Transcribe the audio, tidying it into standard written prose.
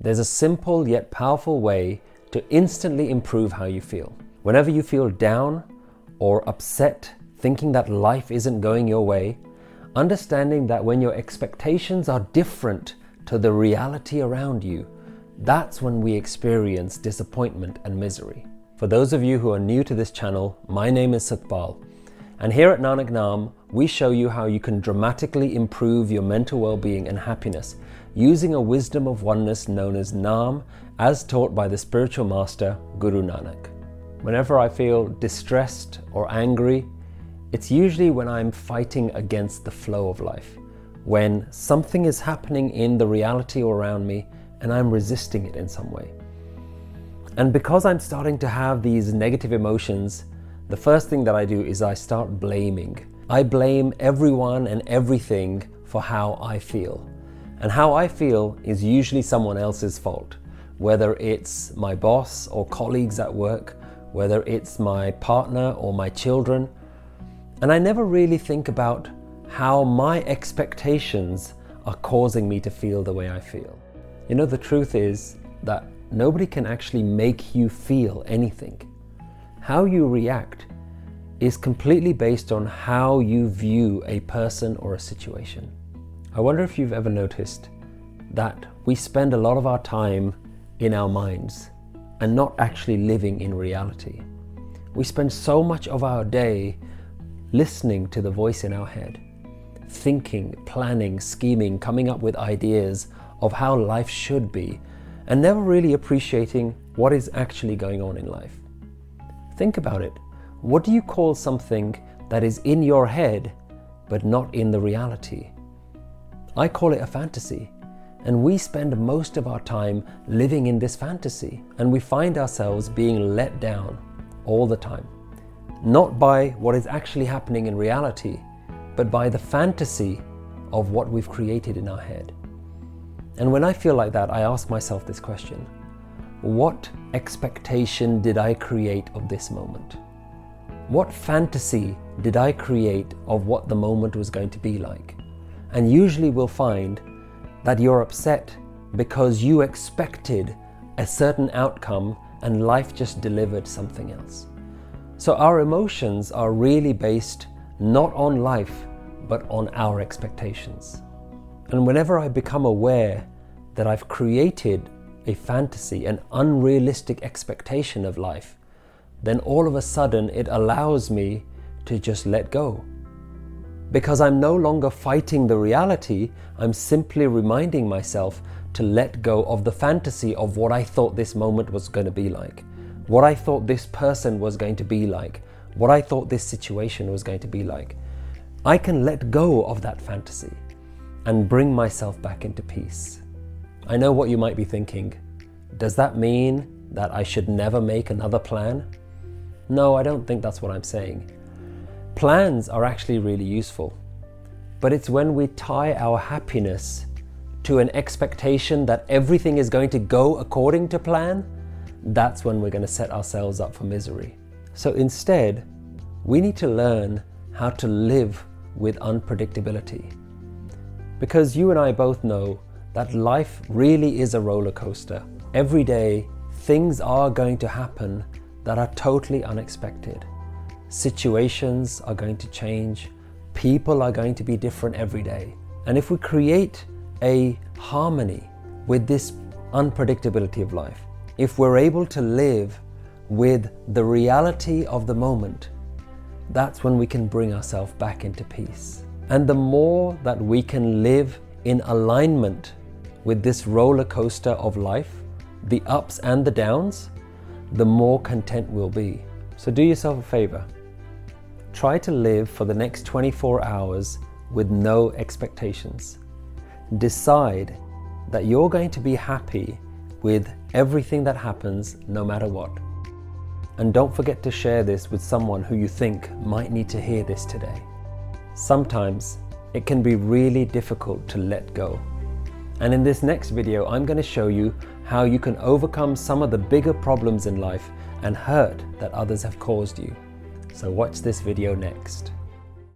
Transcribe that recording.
There's a simple yet powerful way to instantly improve how you feel. Whenever you feel down or upset, thinking that life isn't going your way, understanding that when your expectations are different to the reality around you, that's when we experience disappointment and misery. For those of you who are new to this channel, my name is Satpal, and here at Nanak Naam, we show you how you can dramatically improve your mental well-being and happiness using a wisdom of oneness known as Naam, as taught by the spiritual master, Guru Nanak. Whenever I feel distressed or angry, it's usually when I'm fighting against the flow of life, when something is happening in the reality around me and I'm resisting it in some way. And because I'm starting to have these negative emotions, the first thing that I do is I start blaming. I blame everyone and everything for how I feel. And how I feel is usually someone else's fault, whether it's my boss or colleagues at work, whether it's my partner or my children. And I never really think about how my expectations are causing me to feel the way I feel. You know, the truth is that nobody can actually make you feel anything. How you react is completely based on how you view a person or a situation. I wonder if you've ever noticed that we spend a lot of our time in our minds and not actually living in reality. We spend so much of our day listening to the voice in our head, thinking, planning, scheming, coming up with ideas of how life should be, and never really appreciating what is actually going on in life. Think about it. What do you call something that is in your head but not in the reality? I call it a fantasy. And we spend most of our time living in this fantasy, and we find ourselves being let down all the time. Not by what is actually happening in reality, but by the fantasy of what we've created in our head. And when I feel like that, I ask myself this question: what expectation did I create of this moment? What fantasy did I create of what the moment was going to be like? And usually we'll find that you're upset because you expected a certain outcome and life just delivered something else. So our emotions are really based not on life, but on our expectations. And whenever I become aware that I've created a fantasy, an unrealistic expectation of life, then all of a sudden it allows me to just let go. Because I'm no longer fighting the reality, I'm simply reminding myself to let go of the fantasy of what I thought this moment was going to be like, what I thought this person was going to be like, what I thought this situation was going to be like. I can let go of that fantasy and bring myself back into peace. I know what you might be thinking. Does that mean that I should never make another plan? No, I don't think that's what I'm saying. Plans are actually really useful, but it's when we tie our happiness to an expectation that everything is going to go according to plan, that's when we're going to set ourselves up for misery. So instead, we need to learn how to live with unpredictability. Because you and I both know that life really is a roller coaster. Every day, things are going to happen that are totally unexpected. Situations are going to change. People are going to be different every day. And if we create a harmony with this unpredictability of life, if we're able to live with the reality of the moment, that's when we can bring ourselves back into peace. And the more that we can live in alignment with this roller coaster of life, the ups and the downs, the more content we'll be. So do yourself a favor. Try to live for the next 24 hours with no expectations. Decide that you're going to be happy with everything that happens, no matter what. And don't forget to share this with someone who you think might need to hear this today. Sometimes it can be really difficult to let go. And in this next video, I'm going to show you how you can overcome some of the bigger problems in life and hurt that others have caused you. So watch this video next.